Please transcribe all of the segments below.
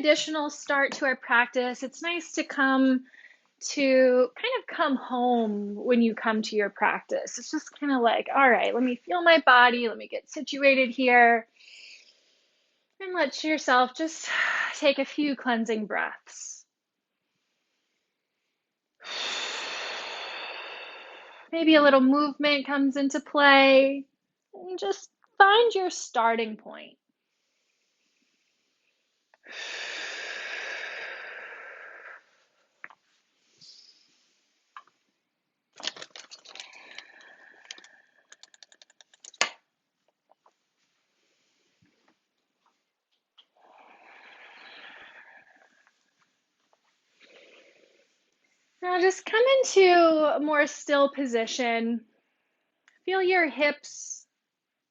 traditional start to our practice, it's nice to come home when you come to your practice. It's just kind of like, all right, let me feel my body, let me get situated here, and let yourself just take a few cleansing breaths. Maybe a little movement comes into play, and just find your starting point. Now just come into a more still position. Feel your hips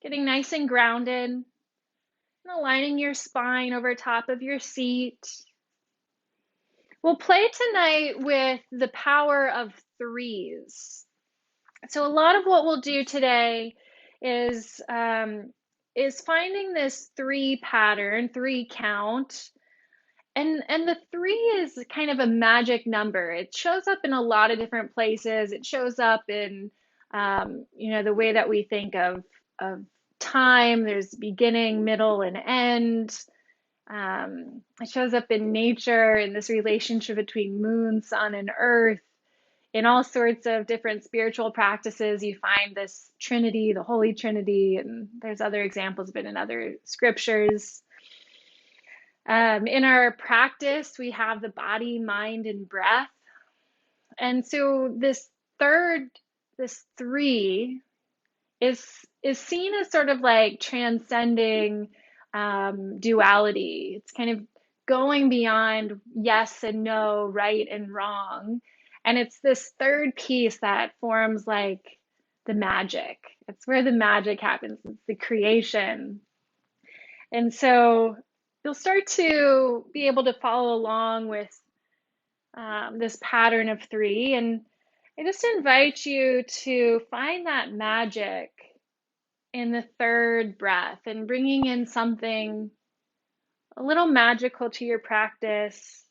getting nice and grounded, and aligning your spine over top of your seat. We'll play tonight with the power of threes. So a lot of what we'll do today is finding this three pattern, three count. And the three is kind of a magic number. It shows up in a lot of different places. It shows up in the way that we think of time. There's beginning, middle, and end. It shows up in nature, in this relationship between moon, sun, and earth. In all sorts of different spiritual practices, you find this Trinity, the Holy Trinity, and there's other examples of it in other scriptures. In our practice, we have the body, mind, and breath. And so this three is seen as sort of like transcending duality. It's kind of going beyond yes and no, right and wrong. And it's this third piece that forms like the magic. It's where the magic happens. It's the creation. And so you'll start to be able to follow along with this pattern of three. And I just invite you to find that magic in the third breath and bringing in something a little magical to your practice.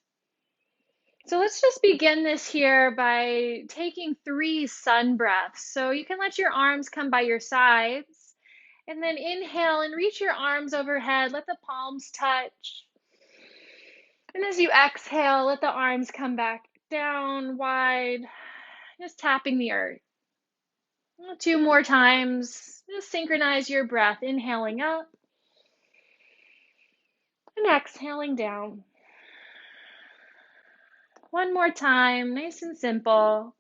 So let's just begin this here by taking 3 sun breaths. So you can let your arms come by your sides, and then inhale and reach your arms overhead. Let the palms touch. And as you exhale, let the arms come back down wide, just tapping the earth. 2 more times. Just synchronize your breath, inhaling up and exhaling down. One more time, nice and simple.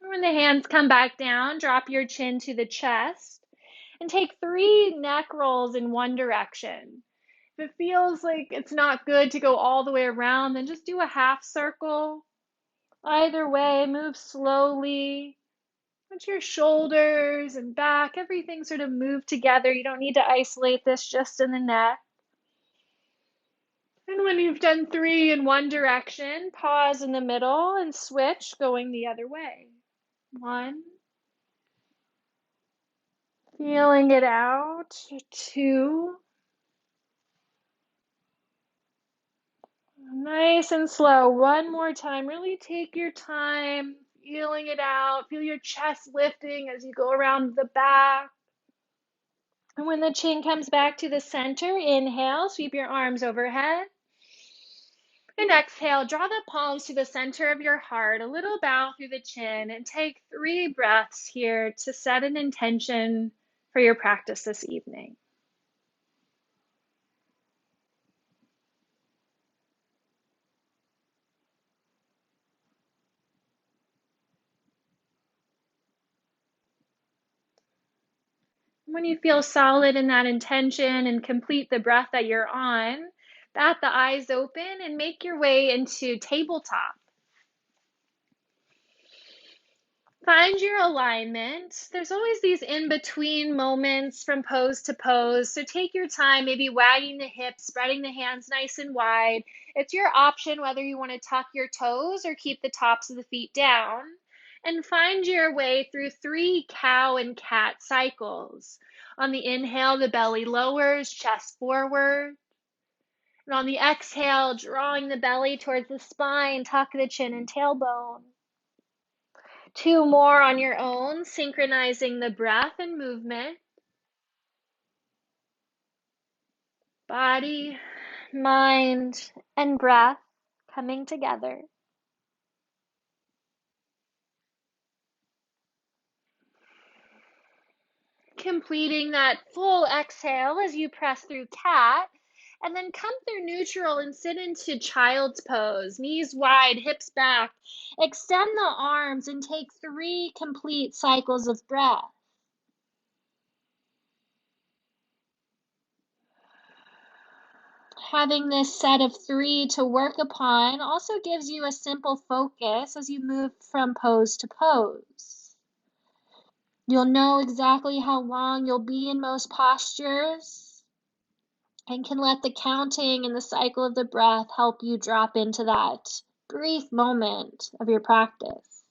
When the hands come back down, drop your chin to the chest and take 3 neck rolls in one direction. If it feels like it's not good to go all the way around, then just do a half circle. Either way, move slowly. Let your shoulders and back, everything sort of move together. You don't need to isolate this just in the neck. And when you've done 3 in one direction, pause in the middle and switch, going the other way. 1. Feeling it out. 2. Nice and slow. One more time. Really take your time, feeling it out. Feel your chest lifting as you go around the back. And when the chin comes back to the center, inhale, sweep your arms overhead. And exhale, draw the palms to the center of your heart, a little bow through the chin, and take 3 breaths here to set an intention for your practice this evening. When you feel solid in that intention and complete the breath that you're on, bat the eyes open and make your way into tabletop. Find your alignment. There's always these in-between moments from pose to pose, so take your time, maybe wagging the hips, spreading the hands nice and wide. It's your option whether you want to tuck your toes or keep the tops of the feet down. And find your way through 3 cow and cat cycles. On the inhale, the belly lowers, chest forward. And on the exhale, drawing the belly towards the spine, tuck the chin and tailbone. 2 more on your own, synchronizing the breath and movement. Body, mind, and breath coming together. Completing that full exhale as you press through cat, and then come through neutral and sit into child's pose. Knees wide, hips back. Extend the arms and take 3 complete cycles of breath. Having this set of 3 to work upon also gives you a simple focus as you move from pose to pose. You'll know exactly how long you'll be in most postures and can let the counting and the cycle of the breath help you drop into that brief moment of your practice.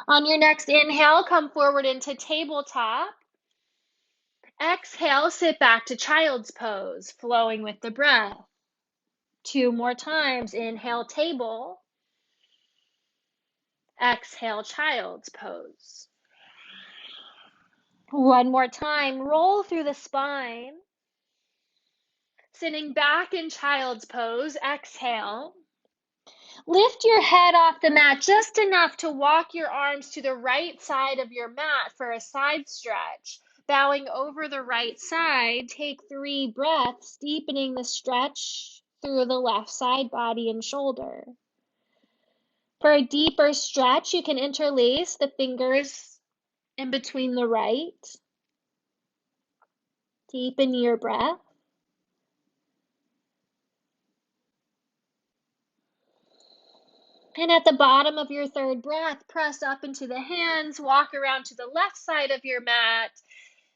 On your next inhale, come forward into tabletop. Exhale, sit back to child's pose, flowing with the breath. 2 more times. Inhale, table. Exhale, child's pose. 1 more time. Roll through the spine. Sitting back in child's pose. Exhale. Lift your head off the mat just enough to walk your arms to the right side of your mat for a side stretch. Bowing over the right side, take 3 breaths, deepening the stretch through the left side, body, and shoulder. For a deeper stretch, you can interlace the fingers in between the right. Deepen your breath. And at the bottom of your 3rd breath, press up into the hands, walk around to the left side of your mat.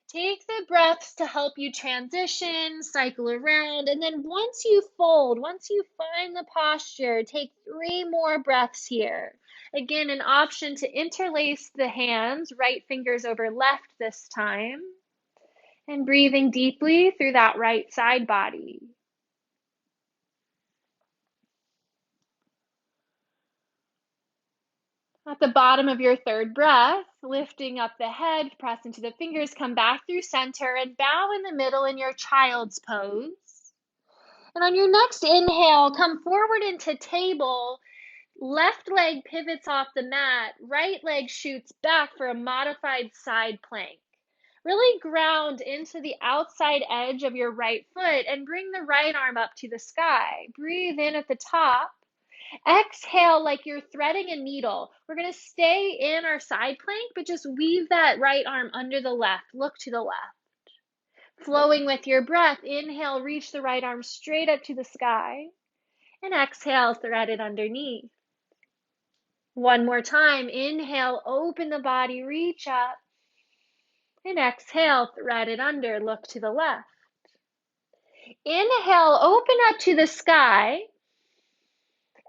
Take the breaths to help you transition, cycle around, and then once you fold, once you find the posture, take 3 more breaths here. Again, an option to interlace the hands, right fingers over left this time, and breathing deeply through that right side body. At the bottom of your 3rd breath, lifting up the head, press into the fingers, come back through center, and bow in the middle in your child's pose. And on your next inhale, come forward into table. Left leg pivots off the mat, right leg shoots back for a modified side plank. Really ground into the outside edge of your right foot and bring the right arm up to the sky. Breathe in at the top. Exhale like you're threading a needle. We're going to stay in our side plank, but just weave that right arm under the left. Look to the left. Flowing with your breath, inhale, reach the right arm straight up to the sky. And exhale, thread it underneath. 1 more time. Inhale, open the body, reach up. And exhale, thread it under, look to the left. Inhale, open up to the sky.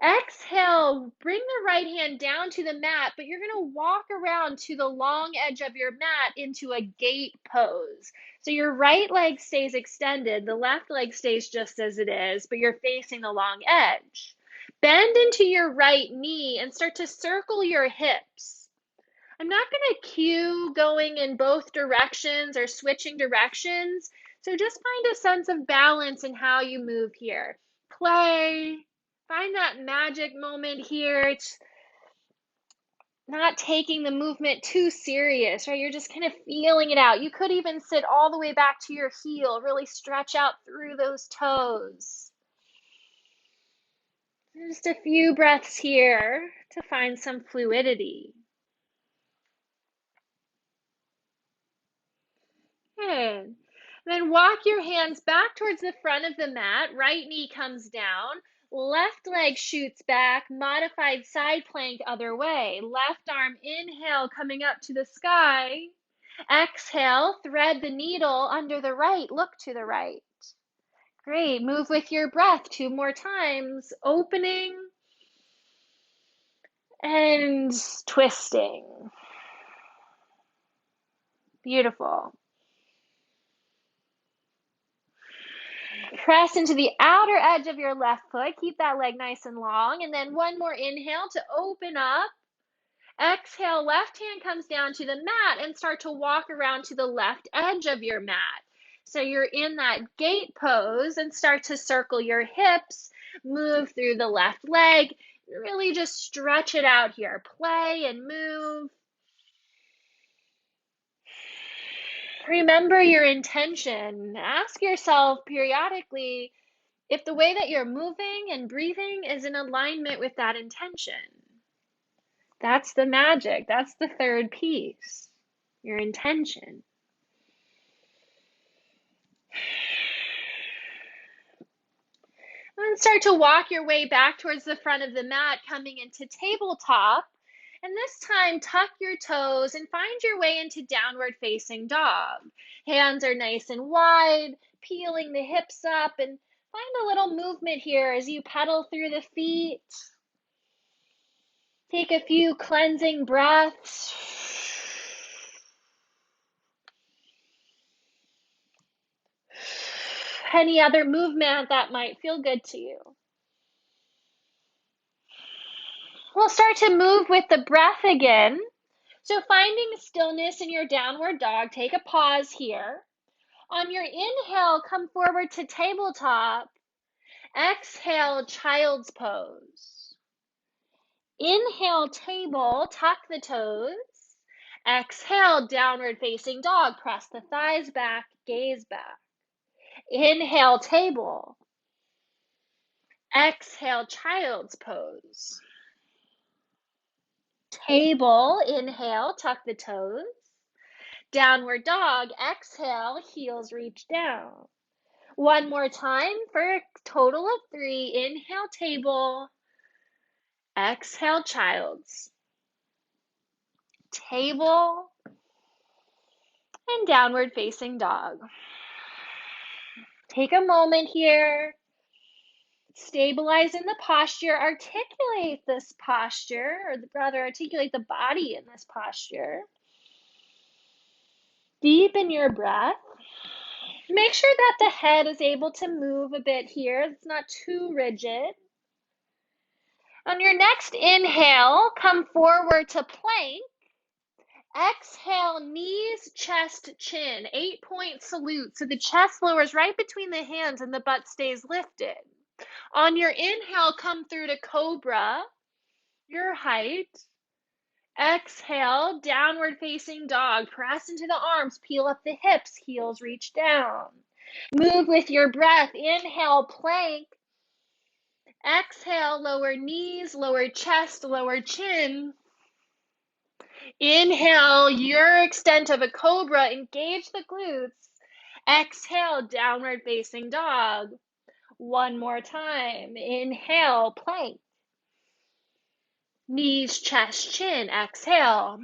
Exhale, bring the right hand down to the mat, but you're going to walk around to the long edge of your mat into a gate pose. So your right leg stays extended, the left leg stays just as it is, but you're facing the long edge. Bend into your right knee and start to circle your hips. I'm not going to cue going in both directions or switching directions, so just find a sense of balance in how you move here. Play. Find that magic moment here. It's not taking the movement too serious, right? You're just kind of feeling it out. You could even sit all the way back to your heel, really stretch out through those toes. Just a few breaths here to find some fluidity. Good. Then walk your hands back towards the front of the mat. Right knee comes down. Left leg shoots back. Modified side plank other way. Left arm, inhale, coming up to the sky. Exhale, thread the needle under the right. Look to the right. Great. Move with your breath 2 more times. Opening And twisting. Beautiful. Press into the outer edge of your left foot. Keep that leg nice and long. And then one more inhale to open up. Exhale, left hand comes down to the mat and start to walk around to the left edge of your mat. So you're in that gate pose and start to circle your hips, move through the left leg. Really just stretch it out here. Play and move. Remember your intention. Ask yourself periodically if the way that you're moving and breathing is in alignment with that intention. That's the magic. That's the third piece, your intention. And start to walk your way back towards the front of the mat, coming into tabletop. And this time, tuck your toes and find your way into downward facing dog. Hands are nice and wide, peeling the hips up, and find a little movement here as you pedal through the feet. Take a few cleansing breaths. Any other movement that might feel good to you. We'll start to move with the breath again. So finding stillness in your downward dog, take a pause here. On your inhale, come forward to tabletop. Exhale, child's pose. Inhale, table, tuck the toes. Exhale, downward facing dog. Press the thighs back, gaze back. Inhale, table. Exhale, child's pose. Table, inhale, tuck the toes. Downward dog, exhale, heels reach down. One more time for a total of 3. Inhale, table. Exhale, child's. Table. And downward facing dog. Take a moment here. Stabilize in the posture. Articulate this posture, or rather articulate the body in this posture. Deepen your breath. Make sure that the head is able to move a bit here. It's not too rigid. On your next inhale, come forward to plank. Exhale, knees, chest, chin. 8-point salute. So the chest lowers right between the hands and the butt stays lifted. On your inhale, come through to cobra, your height. Exhale, downward facing dog. Press into the arms, peel up the hips, heels reach down. Move with your breath. Inhale, plank. Exhale, lower knees, lower chest, lower chin. Inhale, your extent of a cobra. Engage the glutes. Exhale, downward facing dog. One more time. Inhale, plank. Knees, chest, chin. Exhale.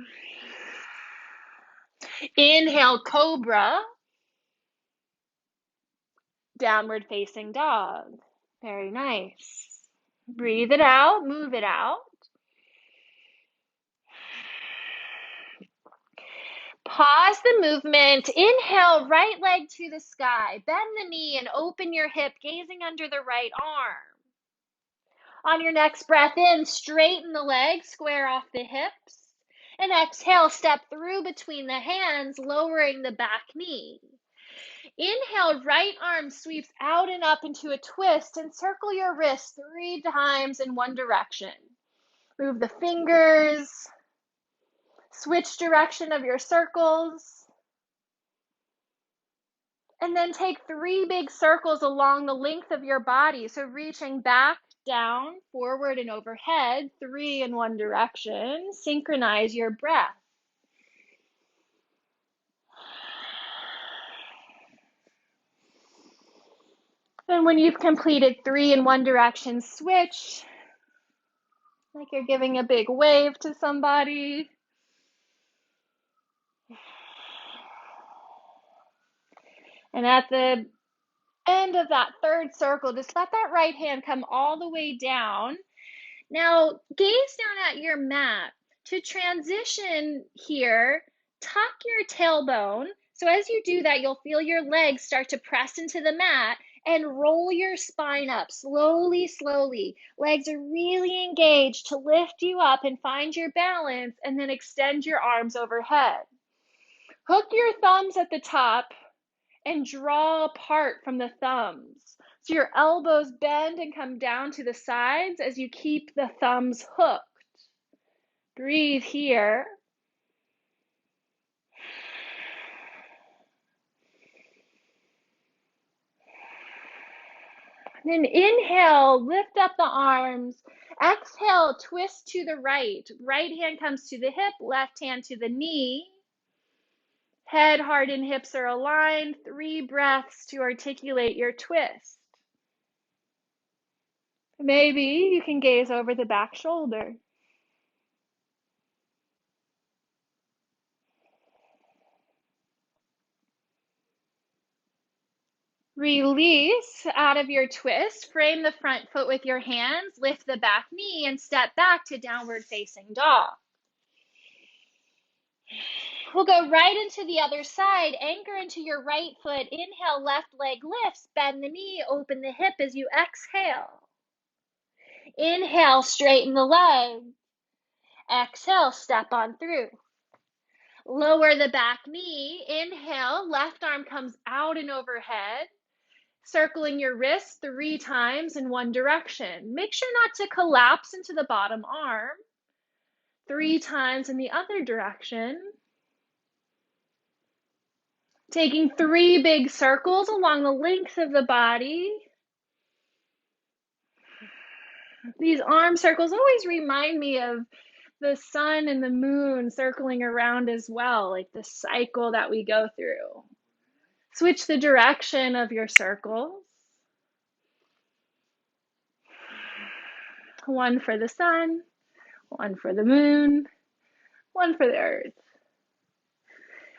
Inhale, cobra. Downward facing dog. Very nice. Breathe it out, move it out. Pause the movement. Inhale, right leg to the sky. Bend the knee and open your hip, gazing under the right arm. On your next breath in, straighten the legs, square off the hips. And exhale, step through between the hands, lowering the back knee. Inhale, right arm sweeps out and up into a twist and circle your wrist 3 times in one direction. Move the fingers. Switch direction of your circles. And then take 3 big circles along the length of your body. So reaching back, down, forward, and overhead, 3 in one direction. Synchronize your breath. And when you've completed 3 in one direction, switch. Like you're giving a big wave to somebody. And at the end of that 3rd circle, just let that right hand come all the way down. Now, gaze down at your mat. To transition here, tuck your tailbone. So as you do that, you'll feel your legs start to press into the mat and roll your spine up slowly, slowly. Legs are really engaged to lift you up and find your balance, and then extend your arms overhead. Hook your thumbs at the top and draw apart from the thumbs. So your elbows bend and come down to the sides as you keep the thumbs hooked. Breathe here. Then inhale, lift up the arms. Exhale, twist to the right. Right hand comes to the hip, left hand to the knee. Head, heart, and hips are aligned. 3 breaths to articulate your twist. Maybe you can gaze over the back shoulder. Release out of your twist. Frame the front foot with your hands. Lift the back knee and step back to downward facing dog. We'll go right into the other side. Anchor into your right foot. Inhale, left leg lifts. Bend the knee, open the hip as you exhale. Inhale, straighten the leg. Exhale, step on through. Lower the back knee. Inhale, left arm comes out and overhead. Circling your wrist 3 times in one direction. Make sure not to collapse into the bottom arm. 3 times in the other direction. Taking 3 big circles along the length of the body. These arm circles always remind me of the sun and the moon circling around as well, like the cycle that we go through. Switch the direction of your circles. 1 for the sun, 1 for the moon, 1 for the earth.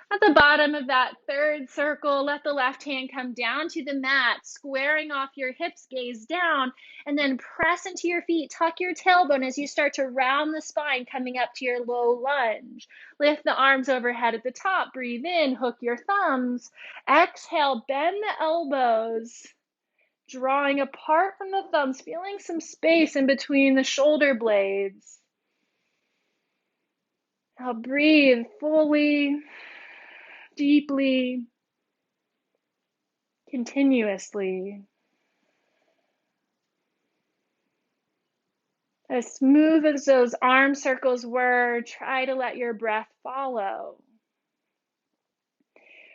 At the bottom of that 3rd circle, let the left hand come down to the mat, squaring off your hips, gaze down, and then press into your feet. Tuck your tailbone as you start to round the spine, coming up to your low lunge. Lift the arms overhead at the top. Breathe in, hook your thumbs. Exhale, bend the elbows, drawing apart from the thumbs, feeling some space in between the shoulder blades. Now breathe fully, deeply, continuously. As smooth as those arm circles were, try to let your breath follow.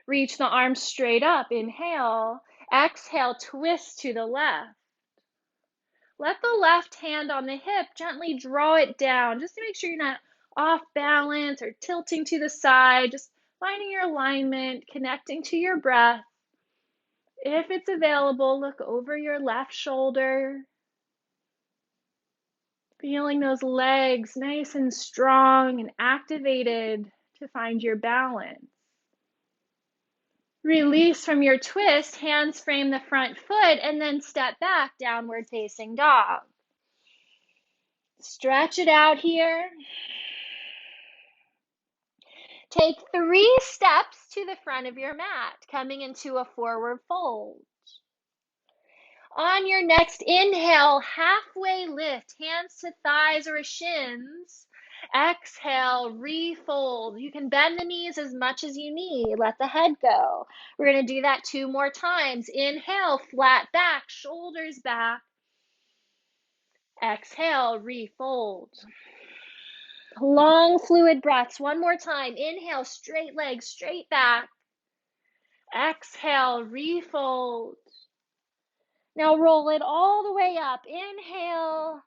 Reach the arms straight up. Inhale. Exhale, twist to the left. Let the left hand on the hip gently draw it down, just to make sure you're not off balance or tilting to the side. Just finding your alignment, connecting to your breath. If it's available, look over your left shoulder. Feeling those legs nice and strong and activated to find your balance. Release from your twist, hands frame the front foot, and then step back, downward facing dog. Stretch it out here. Take 3 steps to the front of your mat, coming into a forward fold. On your next inhale, halfway lift, hands to thighs or shins. Exhale, refold. You can bend the knees as much as you need. Let the head go. We're going to do that 2 more times. Inhale, flat back, shoulders back. Exhale, refold. Long fluid breaths. 1 more time. Inhale, straight legs, straight back. Exhale, refold. Now roll it all the way up. Inhale.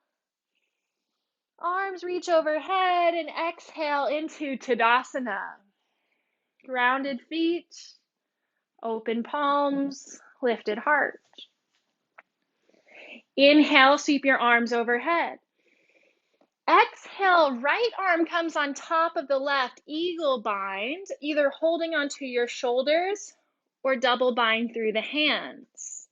Arms reach overhead and exhale into Tadasana. Grounded feet, open palms, lifted heart. Inhale, sweep your arms overhead. Exhale, right arm comes on top of the left, eagle bind, either holding onto your shoulders or double bind through the hands.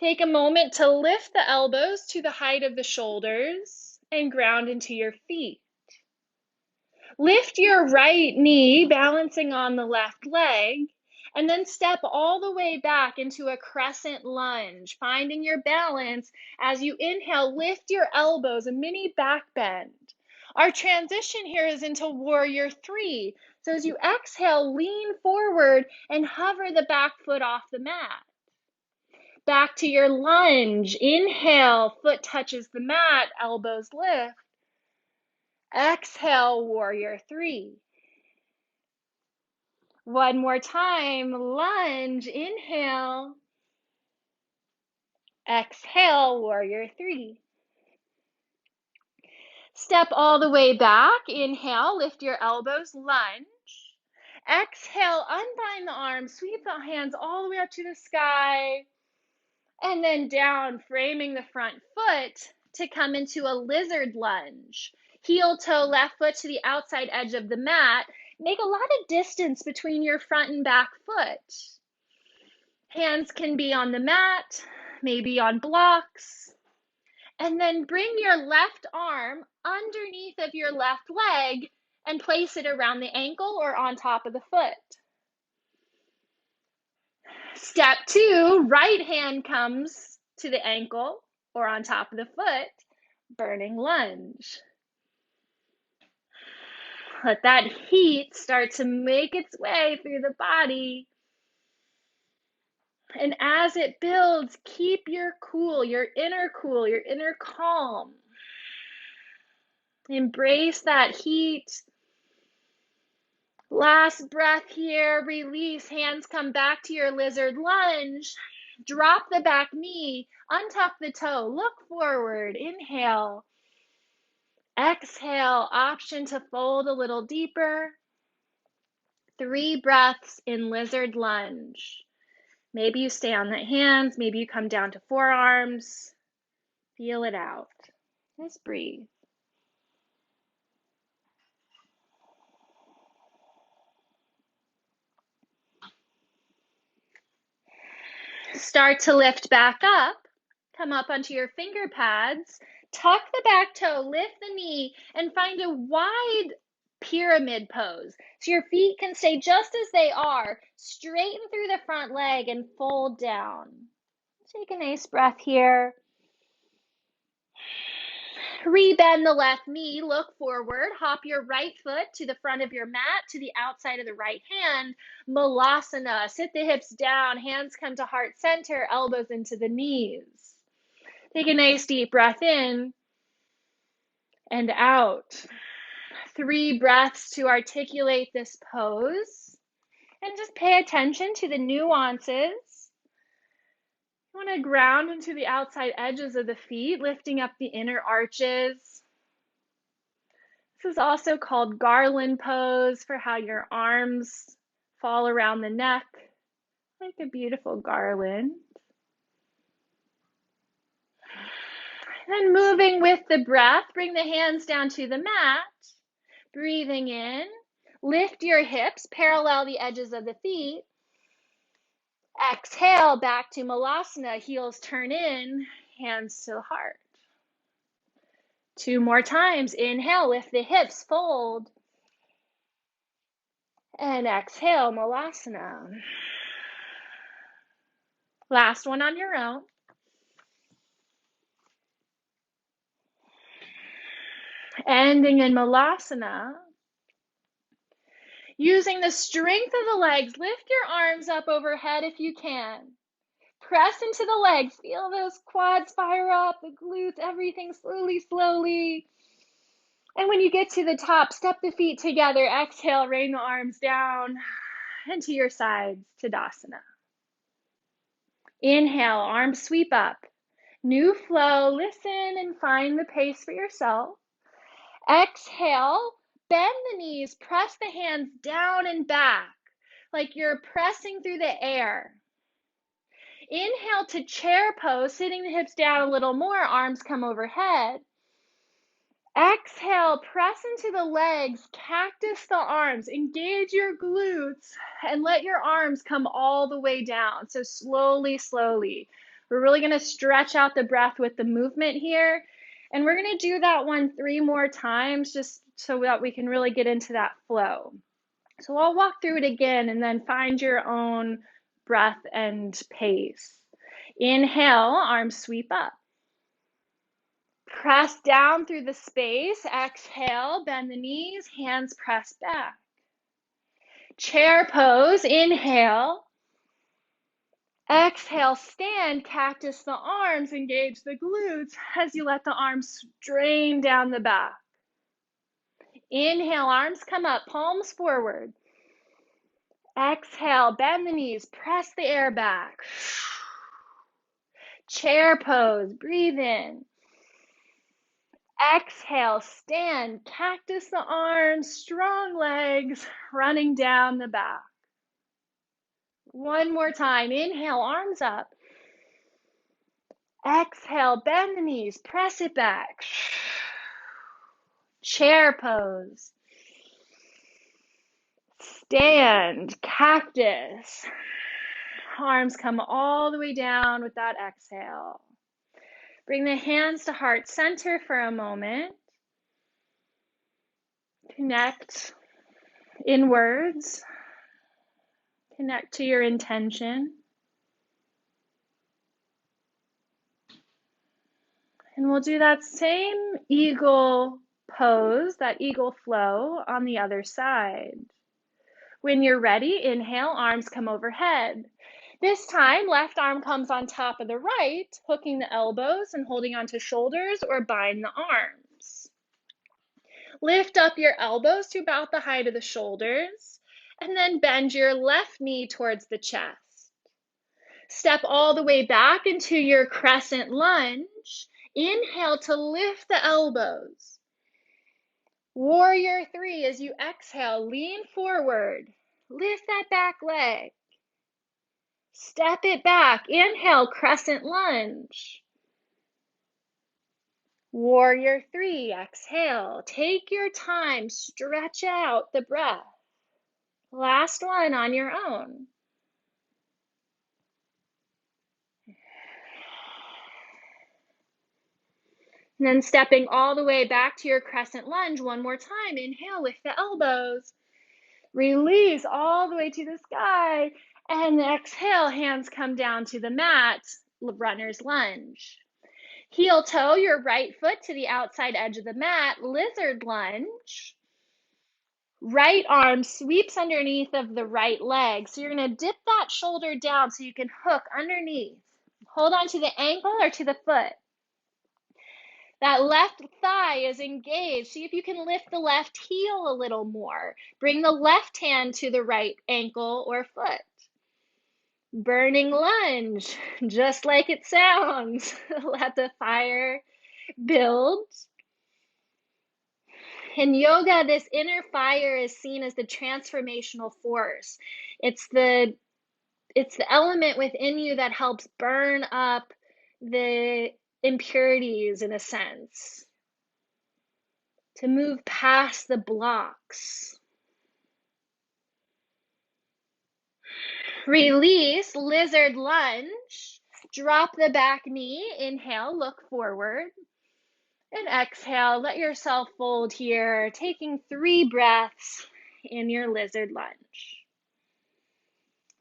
Take a moment to lift the elbows to the height of the shoulders and ground into your feet. Lift your right knee, balancing on the left leg, and then step all the way back into a crescent lunge, finding your balance. As you inhale, lift your elbows, a mini back bend. Our transition here is into warrior three. So as you exhale, lean forward and hover the back foot off the mat. Back to your lunge. Inhale, foot touches the mat, elbows lift. Exhale, warrior three. One more time, lunge, inhale. Exhale, warrior three. Step all the way back. Inhale, lift your elbows, lunge. Exhale, unbind the arms, sweep the hands all the way up to the sky. And then down, framing the front foot to come into a lizard lunge. Heel toe, left foot to the outside edge of the mat. Make a lot of distance between your front and back foot. Hands can be on the mat, maybe on blocks. And then bring your left arm underneath of your left leg and place it around the ankle or on top of the foot. Step two, right hand comes to the ankle or on top of the foot, burning lunge. Let that heat start to make its way through the body. And as it builds, keep your cool, your inner calm. Embrace that heat. Last breath here, release, hands come back to your lizard lunge. Drop the back knee, untuck the toe, look forward, inhale. Exhale, option to fold a little deeper. 3 breaths in lizard lunge. Maybe you stay on the hands, maybe you come down to forearms. Feel it out. Just breathe. Start to lift back up. Come up onto your finger pads. Tuck the back toe, lift the knee, and find a wide pyramid pose. So your feet can stay just as they are. Straighten through the front leg and fold down. Take a nice breath here. Rebend the left knee, look forward, hop your right foot to the front of your mat, to the outside of the right hand, Malasana. Sit the hips down, hands come to heart center, elbows into the knees. Take a nice deep breath in and out. 3 breaths to articulate this pose. And just pay attention to the nuances. You want to ground into the outside edges of the feet, lifting up the inner arches. This is also called garland pose, for how your arms fall around the neck like a beautiful garland. Then moving with the breath, bring the hands down to the mat. Breathing in, lift your hips, parallel the edges of the feet. Exhale, back to Malasana, heels turn in, hands to the heart. 2 more times. Inhale, lift the hips, fold. And exhale, Malasana. Last one on your own. Ending in Malasana. Using the strength of the legs, lift your arms up overhead if you can. Press into the legs. Feel those quads fire up, the glutes, everything slowly, slowly. And when you get to the top, step the feet together. Exhale, rain the arms down and to your sides, Tadasana. Inhale, arms sweep up. New flow, listen and find the pace for yourself. Exhale, bend the knees, press the hands down and back like you're pressing through the air. Inhale to chair pose, sitting the hips down a little more, arms come overhead. Exhale, press into the legs, cactus the arms, engage your glutes, and let your arms come all the way down. So slowly, slowly. We're really going to stretch out the breath with the movement here. And we're going to do that one 3 more times just so that we can really get into that flow. So I'll walk through it again and then find your own breath and pace. Inhale, arms sweep up. Press down through the space. Exhale, bend the knees, hands press back. Chair pose, inhale. Exhale, stand, cactus the arms, engage the glutes as you let the arms strain down the back. Inhale, arms come up, palms forward. Exhale, bend the knees, press the air back. Chair pose, breathe in. Exhale, stand, cactus the arms, strong legs, running down the back. One more time, inhale, arms up. Exhale, bend the knees, press it back. Chair pose. Stand, cactus. Arms come all the way down with that exhale. Bring the hands to heart center for a moment. Connect inwards. Connect to your intention. And we'll do that same eagle pose, that eagle flow on the other side. When you're ready, inhale, arms come overhead. This time, left arm comes on top of the right, hooking the elbows and holding onto shoulders or bind the arms. Lift up your elbows to about the height of the shoulders, and then bend your left knee towards the chest. Step all the way back into your crescent lunge. Inhale to lift the elbows. Warrior 3, as you exhale, lean forward. Lift that back leg. Step it back. Inhale, crescent lunge. Warrior 3, exhale. Take your time, stretch out the breath. Last one on your own. And then stepping all the way back to your crescent lunge one more time. Inhale, lift the elbows. Release all the way to the sky. And exhale, hands come down to the mat, runner's lunge. Heel toe your right foot to the outside edge of the mat, lizard lunge. Right arm sweeps underneath of the right leg. So you're going to dip that shoulder down so you can hook underneath. Hold on to the ankle or to the foot. That left thigh is engaged. See if you can lift the left heel a little more. Bring the left hand to the right ankle or foot. Burning lunge, just like it sounds. Let the fire build. In yoga, this inner fire is seen as the transformational force. It's the element within you that helps burn up the impurities, in a sense, to move past the blocks. Release, lizard lunge. Drop the back knee. Inhale, look forward. And exhale, let yourself fold here, taking 3 breaths in your lizard lunge.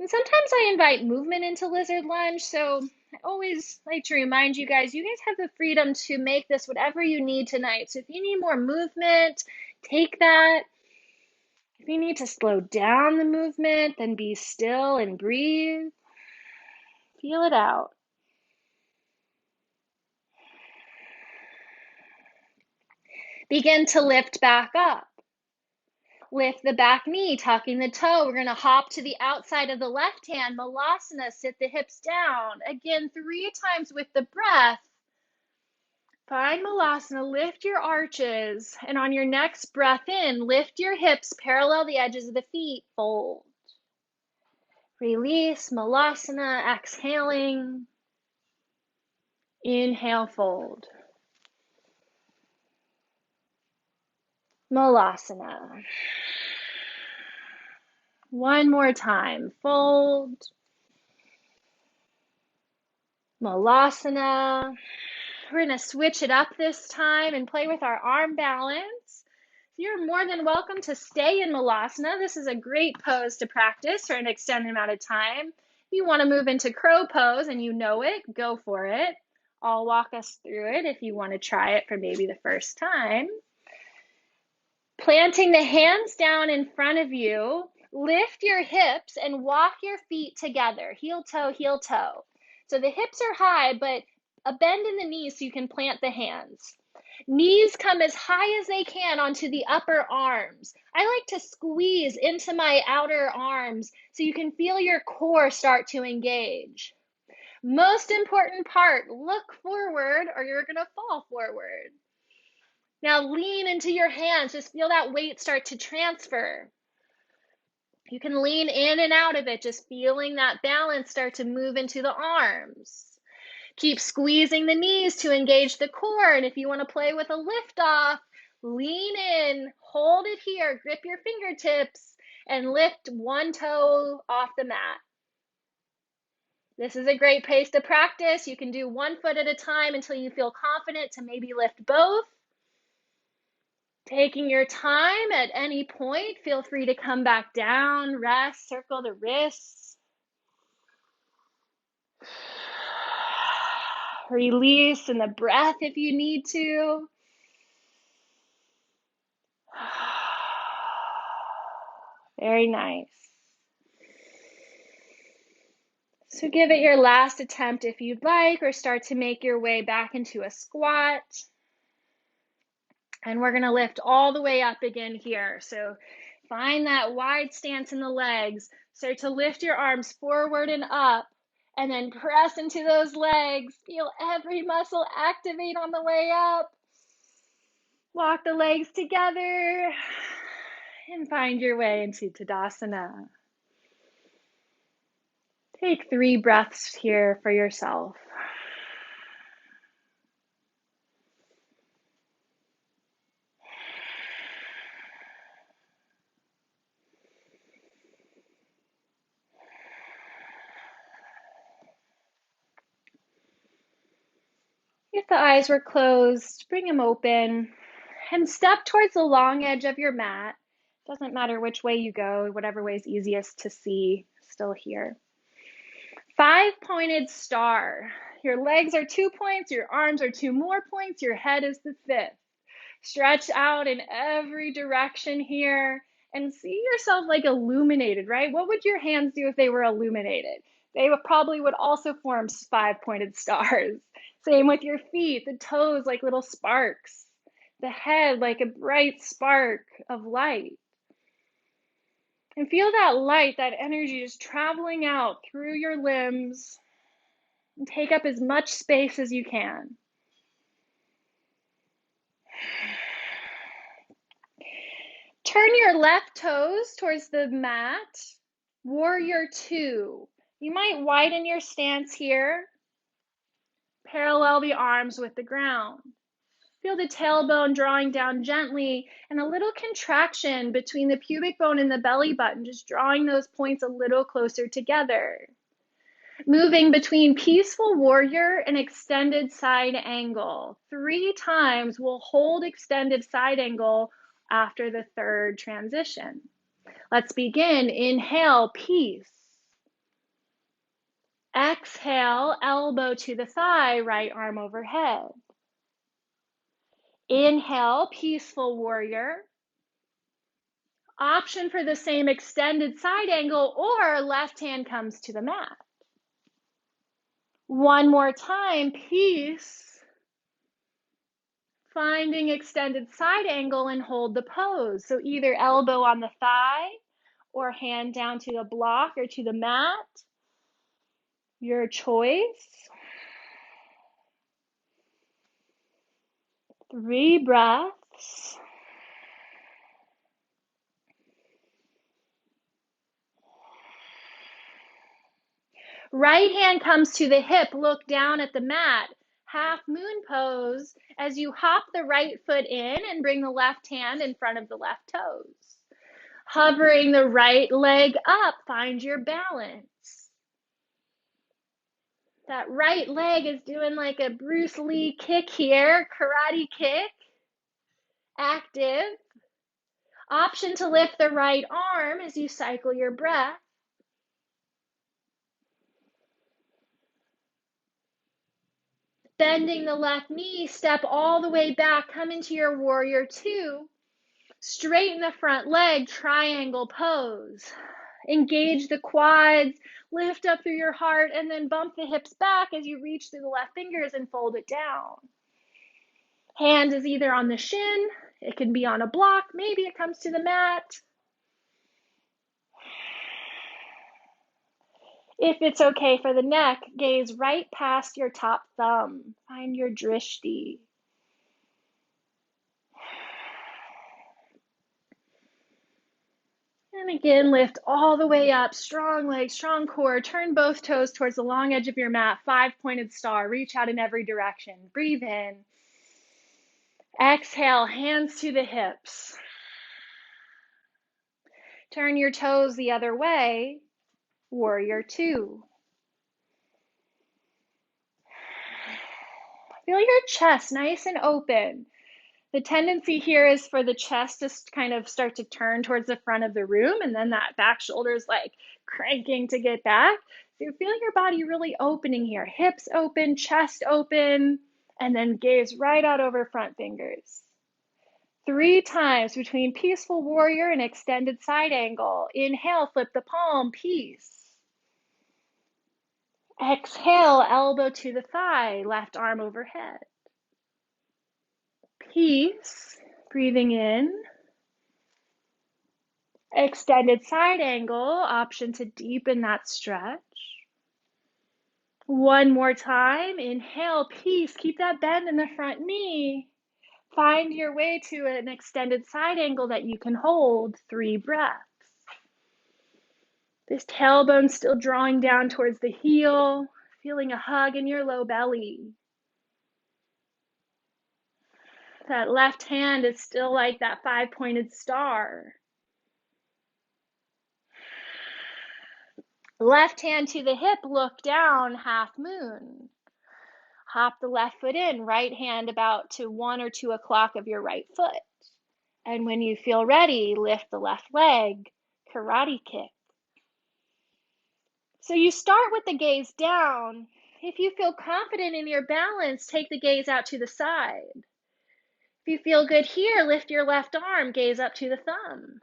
And sometimes I invite movement into lizard lunge, so I always like to remind you guys have the freedom to make this whatever you need tonight. So if you need more movement, take that. If you need to slow down the movement, then be still and breathe. Feel it out. Begin to lift back up. Lift the back knee, tucking the toe. We're going to hop to the outside of the left hand. Malasana, sit the hips down. Again, 3 times with the breath. Find Malasana, lift your arches. And on your next breath in, lift your hips, parallel the edges of the feet, fold. Release, Malasana, exhaling. Inhale, fold. Malasana. One more time, fold. Malasana. We're going to switch it up this time and play with our arm balance. You're more than welcome to stay in Malasana. This is a great pose to practice for an extended amount of time. If you want to move into crow pose and you know it, go for it. I'll walk us through it if you want to try it for maybe the first time. Planting the hands down in front of you, lift your hips and walk your feet together, heel toe, heel toe. So the hips are high, but a bend in the knees so you can plant the hands. Knees come as high as they can onto the upper arms. I like to squeeze into my outer arms so you can feel your core start to engage. Most important part, look forward or you're going to fall forward. Now lean into your hands. Just feel that weight start to transfer. You can lean in and out of it, just feeling that balance start to move into the arms. Keep squeezing the knees to engage the core. And if you want to play with a lift off, lean in, hold it here, grip your fingertips, and lift one toe off the mat. This is a great pace to practice. You can do 1 foot at a time until you feel confident to maybe lift both. Taking your time at any point, feel free to come back down, rest, circle the wrists. Release in the breath if you need to. Very nice. So give it your last attempt if you'd like, or start to make your way back into a squat. And we're going to lift all the way up again here. So find that wide stance in the legs. Start to lift your arms forward and up, and then press into those legs. Feel every muscle activate on the way up. Walk the legs together and find your way into Tadasana. Take 3 breaths here for yourself. If the eyes were closed, bring them open and step towards the long edge of your mat. Doesn't matter which way you go, whatever way is easiest to see, still here. 5-pointed star. Your legs are 2 points, your arms are 2 more points, your head is the 5th. Stretch out in every direction here and see yourself like illuminated, right? What would your hands do if they were illuminated? They probably would also form 5-pointed stars. Same with your feet, the toes like little sparks, the head like a bright spark of light. And feel that light, that energy just traveling out through your limbs, and take up as much space as you can. Turn your left toes towards the mat, warrior 2. You might widen your stance here. Parallel the arms with the ground. Feel the tailbone drawing down gently and a little contraction between the pubic bone and the belly button, just drawing those points a little closer together. Moving between peaceful warrior and extended side angle. 3 times we'll hold extended side angle after the 3rd transition. Let's begin. Inhale, peace. Exhale, elbow to the thigh, right arm overhead. Inhale, peaceful warrior. Option for the same extended side angle, or left hand comes to the mat. One more time, peace. Finding extended side angle and hold the pose. So either elbow on the thigh or hand down to the block or to the mat. Your choice. 3 breaths. Right hand comes to the hip, look down at the mat. Half moon pose as you hop the right foot in and bring the left hand in front of the left toes. Hovering the right leg up, find your balance. That right leg is doing like a Bruce Lee kick here, karate kick. Active. Option to lift the right arm as you cycle your breath. Bending the left knee, step all the way back, come into your warrior two. Straighten the front leg, triangle pose. Engage the quads, lift up through your heart, and then bump the hips back as you reach through the left fingers and fold it down. Hand is either on the shin, it can be on a block, maybe it comes to the mat. If it's okay for the neck, gaze right past your top thumb. Find your drishti. And again, lift all the way up, strong legs, strong core. Turn both toes towards the long edge of your mat, 5-pointed star. Reach out in every direction. Breathe in. Exhale, hands to the hips. Turn your toes the other way, warrior two. Feel your chest nice and open. The tendency here is for the chest to kind of start to turn towards the front of the room, and then that back shoulder is like cranking to get back. So you're feeling your body really opening here. Hips open, chest open, and then gaze right out over front fingers. 3 times between peaceful warrior and extended side angle. Inhale, flip the palm, peace. Exhale, elbow to the thigh, left arm overhead. Peace. Breathing in. Extended side angle, option to deepen that stretch. One more time. Inhale, peace. Keep that bend in the front knee. Find your way to an extended side angle that you can hold. 3 breaths. This tailbone still drawing down towards the heel, feeling a hug in your low belly. That left hand is still like that 5-pointed star. Left hand to the hip, look down, half moon. Hop the left foot in, right hand about to 1 or 2 o'clock of your right foot. And when you feel ready, lift the left leg, karate kick. So you start with the gaze down. If you feel confident in your balance, take the gaze out to the side. If you feel good here, lift your left arm, gaze up to the thumb.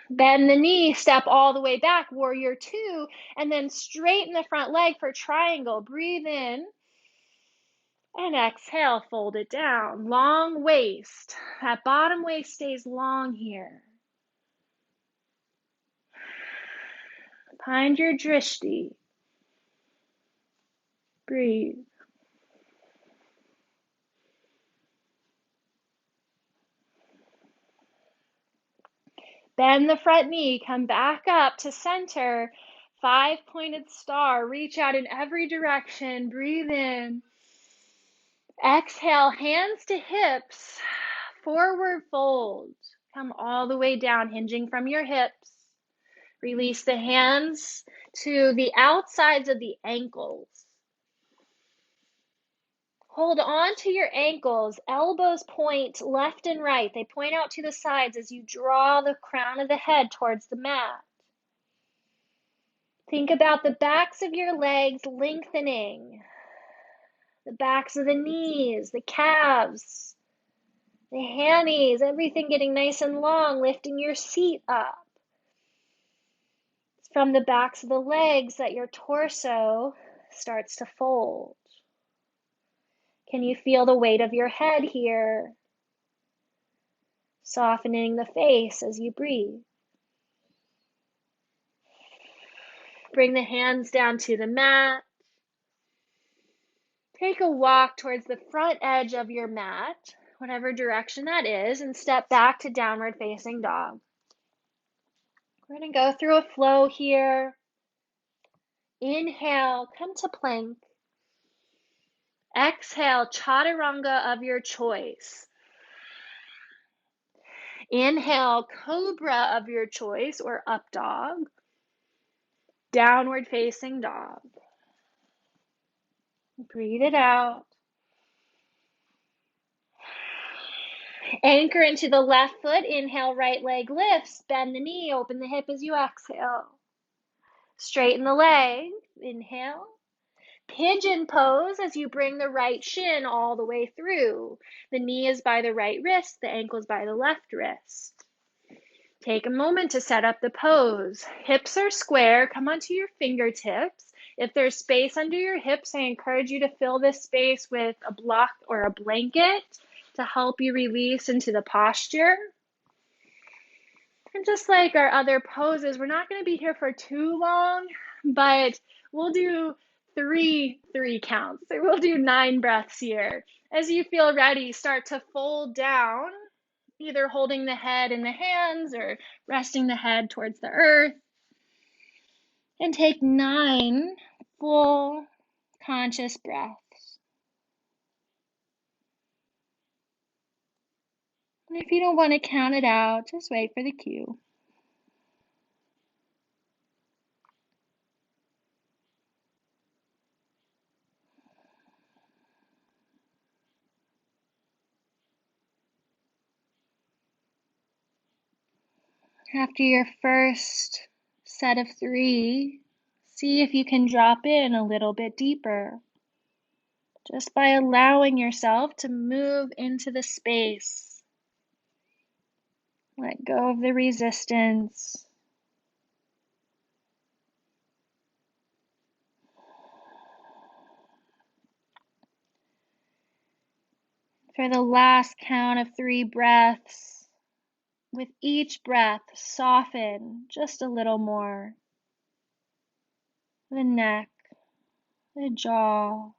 Bend the knee, step all the way back, warrior two, and then straighten the front leg for triangle. Breathe in, and exhale, fold it down. Long waist. That bottom waist stays long here. Find your drishti. Breathe. Bend the front knee, come back up to center. 5-pointed star, reach out in every direction. Breathe in. Exhale, hands to hips. Forward fold. Come all the way down, hinging from your hips. Release the hands to the outsides of the ankles. Hold on to your ankles. Elbows point left and right. They point out to the sides as you draw the crown of the head towards the mat. Think about the backs of your legs lengthening. The backs of the knees, the calves, the hammies, everything getting nice and long, lifting your seat up. It's from the backs of the legs that your torso starts to fold. Can you feel the weight of your head here? Softening the face as you breathe. Bring the hands down to the mat. Take a walk towards the front edge of your mat, whatever direction that is, and step back to downward facing dog. We're going to go through a flow here. Inhale, come to plank. Exhale, chaturanga of your choice. Inhale, cobra of your choice or up dog. Downward facing dog. Breathe it out. Anchor into the left foot. Inhale, right leg lifts. Bend the knee, open the hip as you exhale. Straighten the leg. Inhale. Pigeon pose as you bring the right shin all the way through. The knee is by the right wrist, the ankle is by the left wrist. Take a moment to set up the pose. Hips are square, come onto your fingertips. If there's space under your hips, I encourage you to fill this space with a block or a blanket to help you release into the posture. And just like our other poses, we're not going to be here for too long, but we'll do three counts. So we'll do 9 breaths here. As you feel ready, start to fold down, either holding the head in the hands or resting the head towards the earth. And take 9 full conscious breaths. And if you don't want to count it out, just wait for the cue. After your first set of 3, see if you can drop in a little bit deeper, just by allowing yourself to move into the space. Let go of the resistance. For the last count of 3 breaths, with each breath, soften just a little more. The neck, the jaw,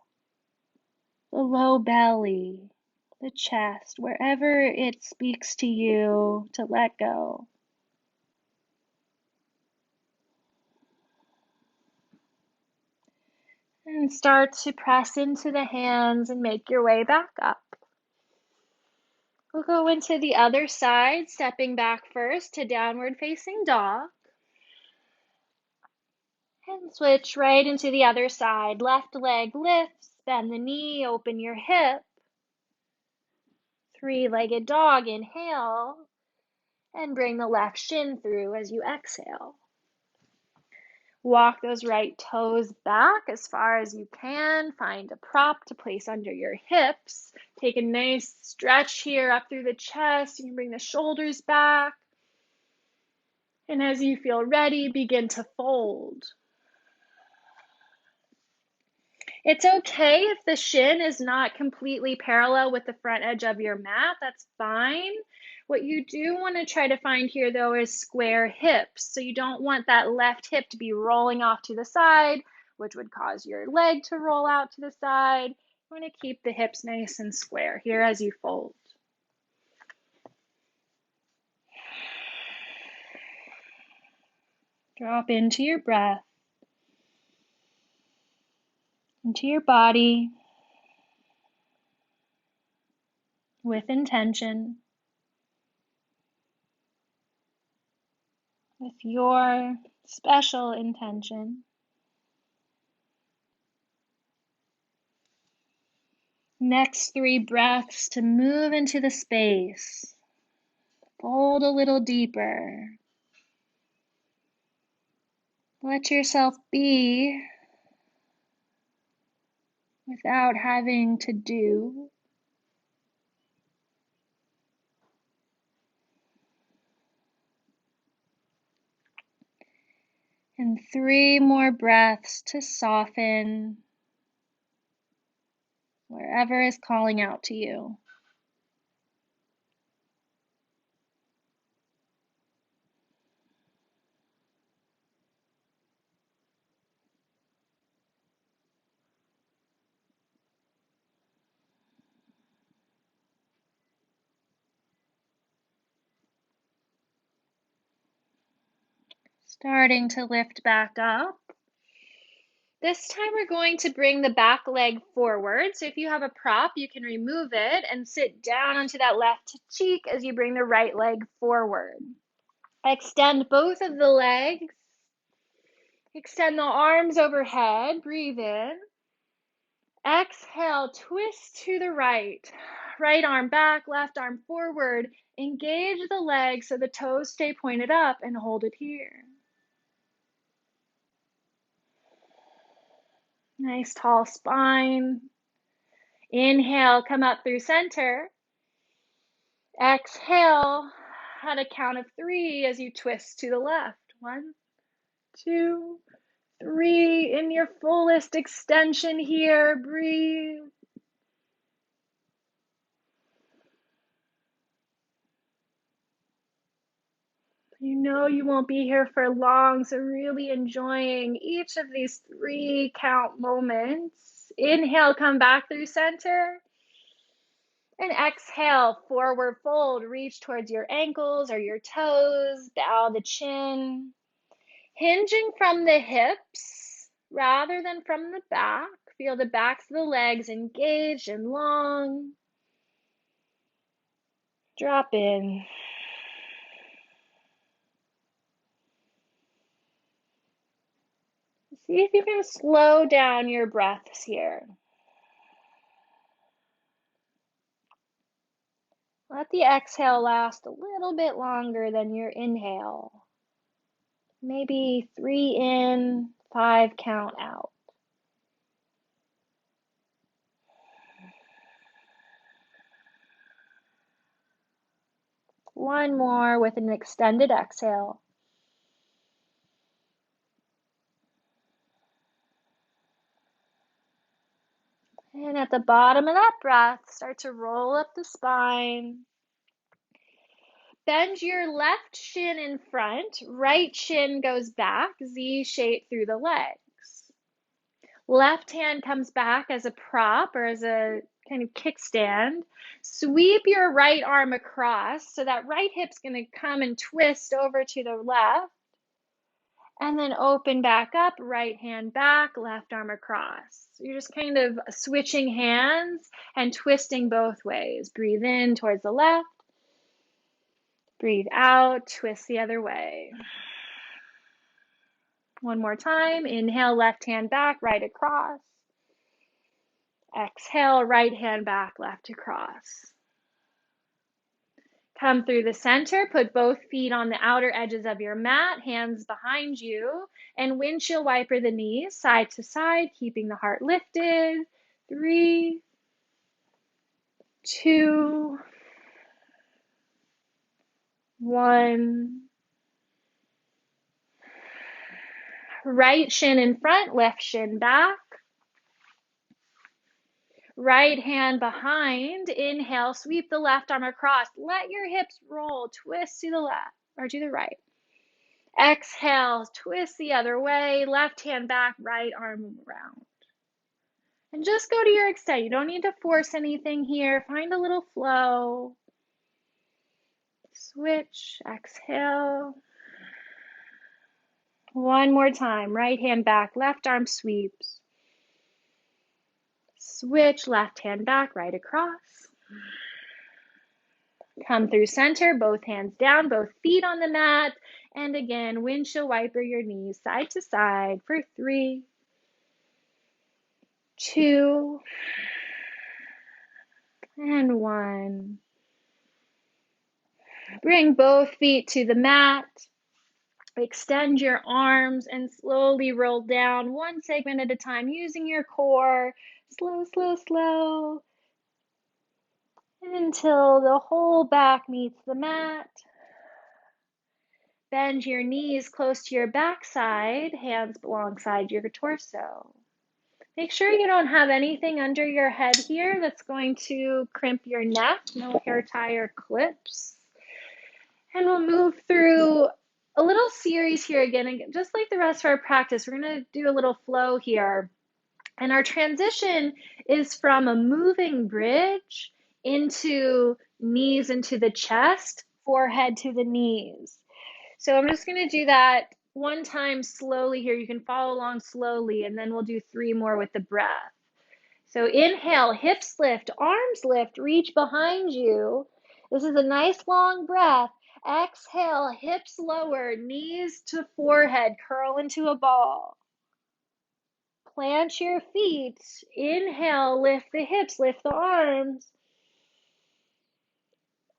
the low belly, the chest, wherever it speaks to you to let go. And start to press into the hands and make your way back up. We'll go into the other side, stepping back first to downward facing dog. And switch right into the other side. Left leg lifts, bend the knee, open your hip. 3-legged dog, inhale. And bring the left shin through as you exhale. Walk those right toes back as far as you can. Find a prop to place under your hips. Take a nice stretch here up through the chest. You can bring the shoulders back. And as you feel ready, begin to fold. It's okay if the shin is not completely parallel with the front edge of your mat. That's fine. What you do want to try to find here, though, is square hips. So you don't want that left hip to be rolling off to the side, which would cause your leg to roll out to the side. You want to keep the hips nice and square here as you fold. Drop into your breath, into your body with intention, with your special intention. Next 3 breaths to move into the space. Fold a little deeper. Let yourself be without having to do. And 3 more breaths to soften wherever is calling out to you. Starting to lift back up. This time we're going to bring the back leg forward. So if you have a prop, you can remove it and sit down onto that left cheek as you bring the right leg forward. Extend both of the legs Extend the arms overhead. Breathe in. Exhale, twist to the right. Right arm back, left arm forward. Engage the legs so the toes stay pointed up and hold it here. Nice tall spine. Inhale, come up through center. Exhale at a count of 3 as you twist to the left. 1, 2, 3. In your fullest extension here. Breathe. You know you won't be here for long, so really enjoying each of these 3 count moments. Inhale, come back through center. And exhale, forward fold. Reach towards your ankles or your toes. Bow the chin. Hinging from the hips rather than from the back. Feel the backs of the legs engaged and long. Drop in. See if you can slow down your breaths here. Let the exhale last a little bit longer than your inhale. Maybe 3 in, 5 count out. One more with an extended exhale. And at the bottom of that breath, start to roll up the spine. Bend your left shin in front, right shin goes back, Z shape through the legs. Left hand comes back as a prop or as a kind of kickstand. Sweep your right arm across, so that right hip's gonna come and twist over to the left. And then open back up, right hand back, left arm across. So you're just kind of switching hands and twisting both ways. Breathe in towards the left. Breathe out, twist the other way. One more time. Inhale, left hand back, right across. Exhale, right hand back, left across. Come through the center, put both feet on the outer edges of your mat, hands behind you, and windshield wiper the knees side to side, keeping the heart lifted. 3, 2, 1. Right shin in front, left shin back. Right hand behind. Inhale, sweep the left arm across. Let your hips roll, twist to the left or to the right. Exhale, twist the other way, left hand back, right arm around. And just go to your extent. You don't need to force anything here. Find a little flow. Switch, exhale. One more time. Right hand back, left arm sweeps. Switch, left hand back, right across. Come through center, both hands down, both feet on the mat. And again, windshield wiper your knees side to side for 3, 2, and 1. Bring both feet to the mat. Extend your arms and slowly roll down one segment at a time using your core. Slow, slow, slow. Until the whole back meets the mat. Bend your knees close to your backside, hands alongside your torso. Make sure you don't have anything under your head here that's going to crimp your neck. No hair tie or clips. And we'll move through a little series here again, just like the rest of our practice. We're going to do a little flow here. And our transition is from a moving bridge into knees into the chest, forehead to the knees. So I'm just going to do that one time slowly here. You can follow along slowly, and then we'll do 3 more with the breath. So inhale, hips lift, arms lift, reach behind you. This is a nice long breath. Exhale, hips lower, knees to forehead, curl into a ball. Plant your feet. Inhale, lift the hips, lift the arms.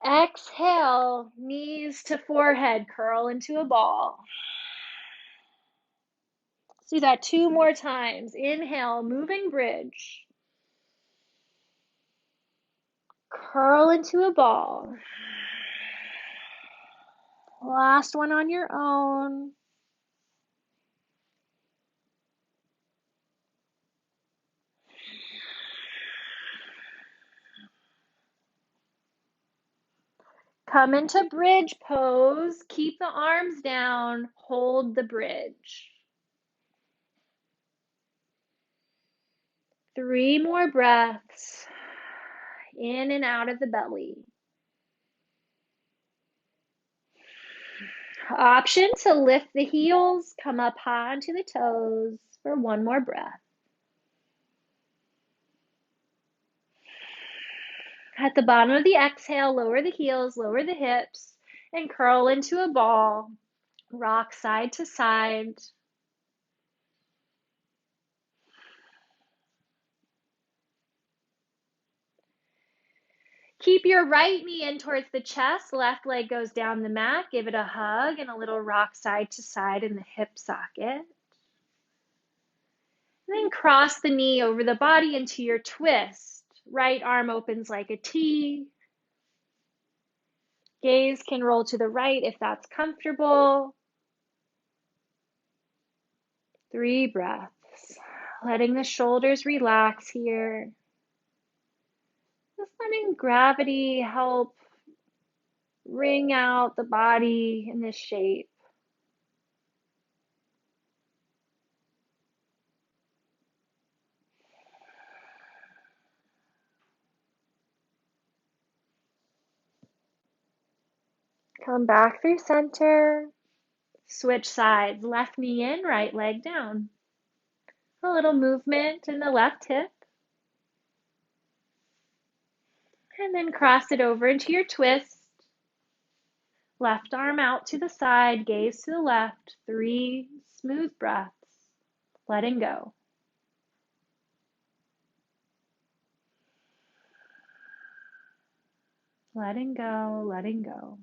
Exhale, knees to forehead, curl into a ball. Let's do that 2 more times. Inhale, moving bridge. Curl into a ball. Last one on your own. Come into bridge pose. Keep the arms down. Hold the bridge. 3 more breaths. In and out of the belly. Option to lift the heels, come up high onto the toes for 1 more breath. At the bottom of the exhale, lower the heels, lower the hips, and curl into a ball. Rock side to side. Keep your right knee in towards the chest, left leg goes down the mat. Give it a hug and a little rock side to side in the hip socket. And then cross the knee over the body into your twist. Right arm opens like a T. Gaze can roll to the right if that's comfortable. 3 breaths. Letting the shoulders relax here. Just letting gravity help wring out the body in this shape. Come back through center. Switch sides. Left knee in, right leg down. A little movement in the left hip. And then cross it over into your twist. Left arm out to the side, gaze to the left. 3 smooth breaths. Letting go. Letting go, letting go.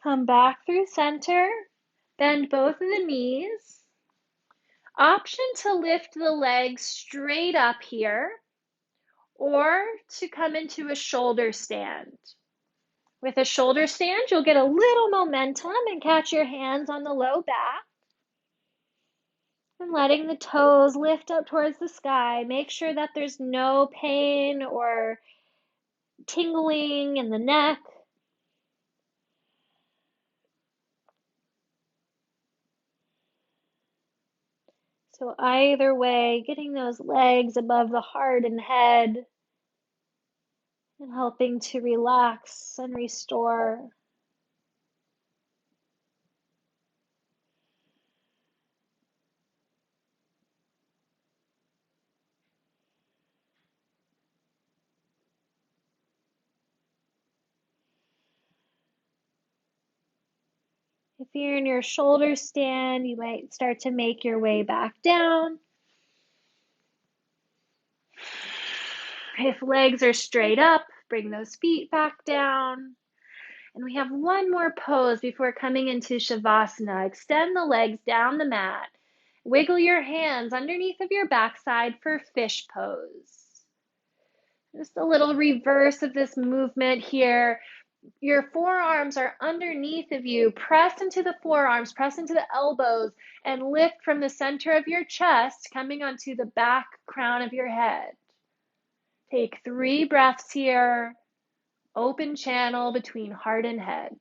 Come back through center. Bend both of the knees. Option to lift the legs straight up here or to come into a shoulder stand. With a shoulder stand, you'll get a little momentum and catch your hands on the low back. And letting the toes lift up towards the sky. Make sure that there's no pain or tingling in the neck. So either way, getting those legs above the heart and head and helping to relax and restore. If you're in your shoulder stand, you might start to make your way back down. If legs are straight up, bring those feet back down. And we have 1 more pose before coming into Shavasana. Extend the legs down the mat. Wiggle your hands underneath of your backside for fish pose. Just a little reverse of this movement here. Your forearms are underneath of you. Press into the forearms, press into the elbows, and lift from the center of your chest, coming onto the back crown of your head. Take 3 breaths here. Open channel between heart and head.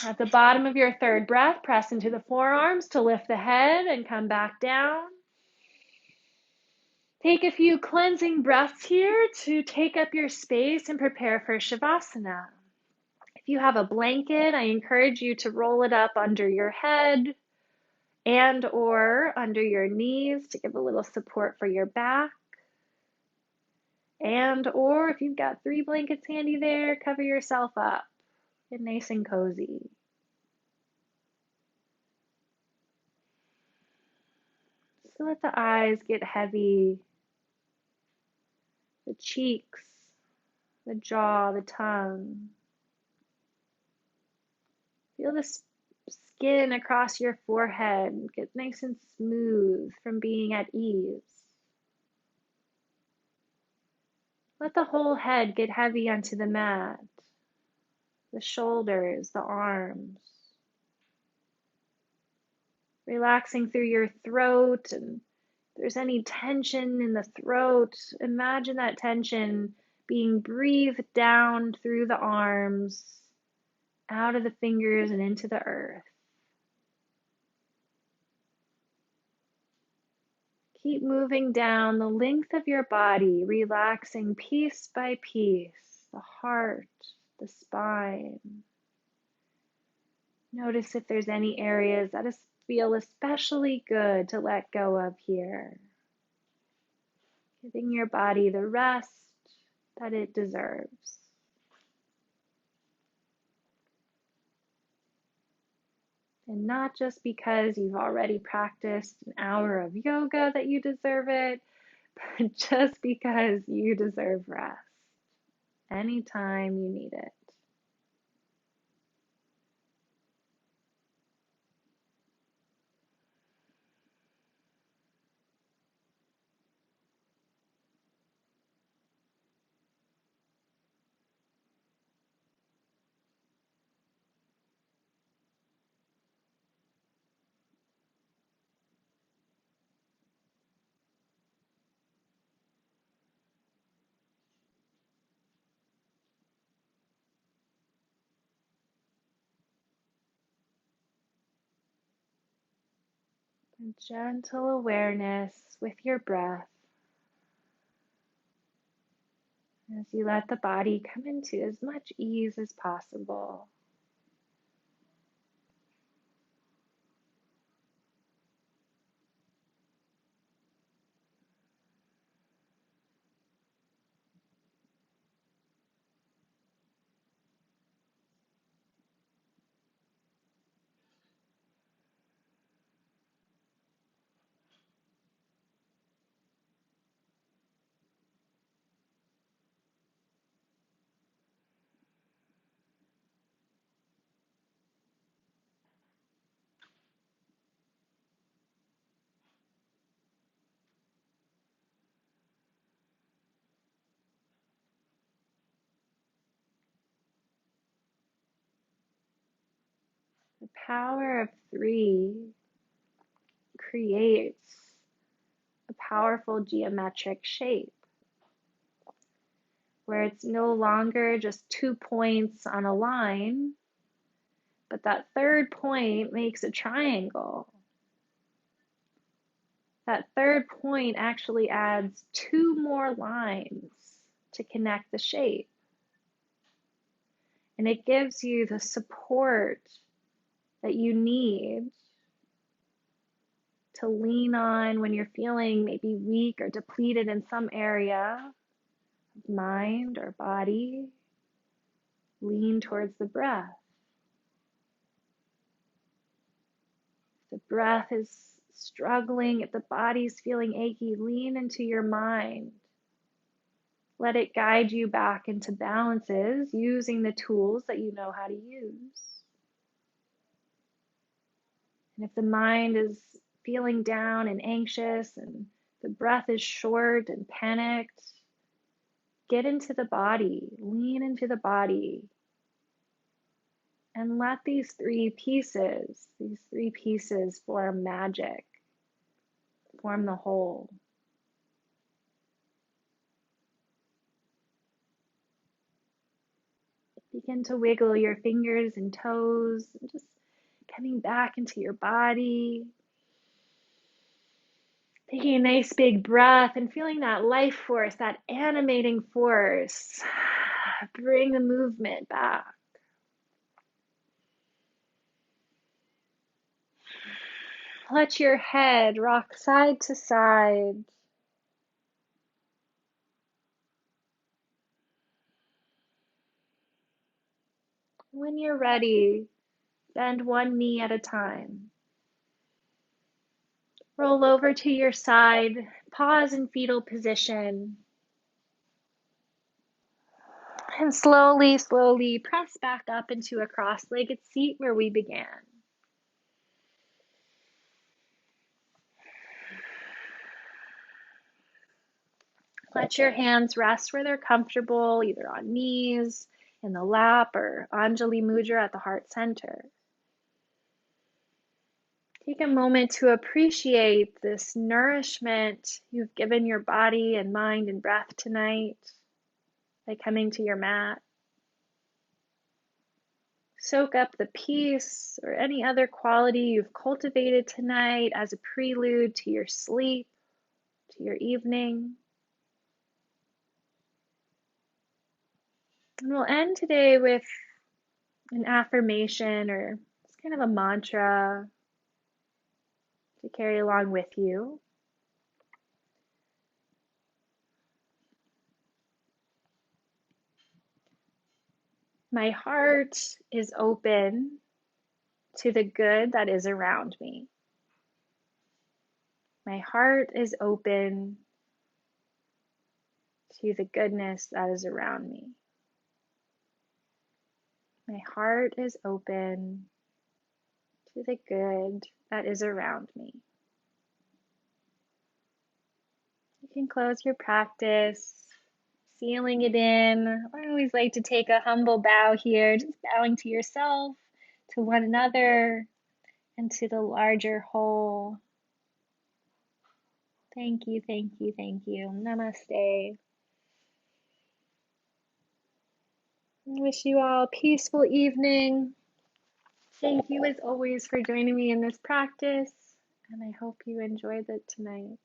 At the bottom of your third breath, press into the forearms to lift the head and come back down. Take a few cleansing breaths here to take up your space and prepare for Shavasana. If you have a blanket, I encourage you to roll it up under your head and or under your knees to give a little support for your back. And or if you've got 3 blankets handy there, cover yourself up. Get nice and cozy. So let the eyes get heavy, the cheeks, the jaw, the tongue. Feel the skin across your forehead get nice and smooth from being at ease. Let the whole head get heavy onto the mat, the shoulders, the arms. Relaxing through your throat, and if there's any tension in the throat, imagine that tension being breathed down through the arms, out of the fingers and into the earth. Keep moving down the length of your body, relaxing piece by piece, the heart, the spine. Notice if there's any areas that feel especially good to let go of here. Giving your body the rest that it deserves. And not just because you've already practiced an hour of yoga that you deserve it, but just because you deserve rest anytime you need it. And gentle awareness with your breath as you let the body come into as much ease as possible. The power of 3 creates a powerful geometric shape where it's no longer just 2 points on a line, but that third point makes a triangle. That third point actually adds 2 more lines to connect the shape. And it gives you the support that you need to lean on when you're feeling maybe weak or depleted in some area of mind or body. Lean towards the breath. If the breath is struggling, if the body's feeling achy, lean into your mind. Let it guide you back into balances using the tools that you know how to use. And if the mind is feeling down and anxious and the breath is short and panicked, get into the body, lean into the body, and let these three pieces form magic, form the whole. Begin to wiggle your fingers and toes, and just coming back into your body. Taking a nice big breath and feeling that life force, that animating force. Bring the movement back. Let your head rock side to side. When you're ready, bend one knee at a time. Roll over to your side, pause in fetal position, and slowly, slowly press back up into a cross-legged seat where we began. Let your hands rest where they're comfortable, either on knees, in the lap, or Anjali Mudra at the heart center. Take a moment to appreciate this nourishment you've given your body and mind and breath tonight by coming to your mat. Soak up the peace or any other quality you've cultivated tonight as a prelude to your sleep, to your evening. And we'll end today with an affirmation or it's kind of a mantra to carry along with you. My heart is open to the good that is around me. My heart is open to the goodness that is around me. My heart is open to the good that is around me. You can close your practice, sealing it in. I always like to take a humble bow here, just bowing to yourself, to one another, and to the larger whole. Thank you, thank you, thank you. Namaste. I wish you all a peaceful evening. Thank you as always for joining me in this practice, and I hope you enjoyed it tonight.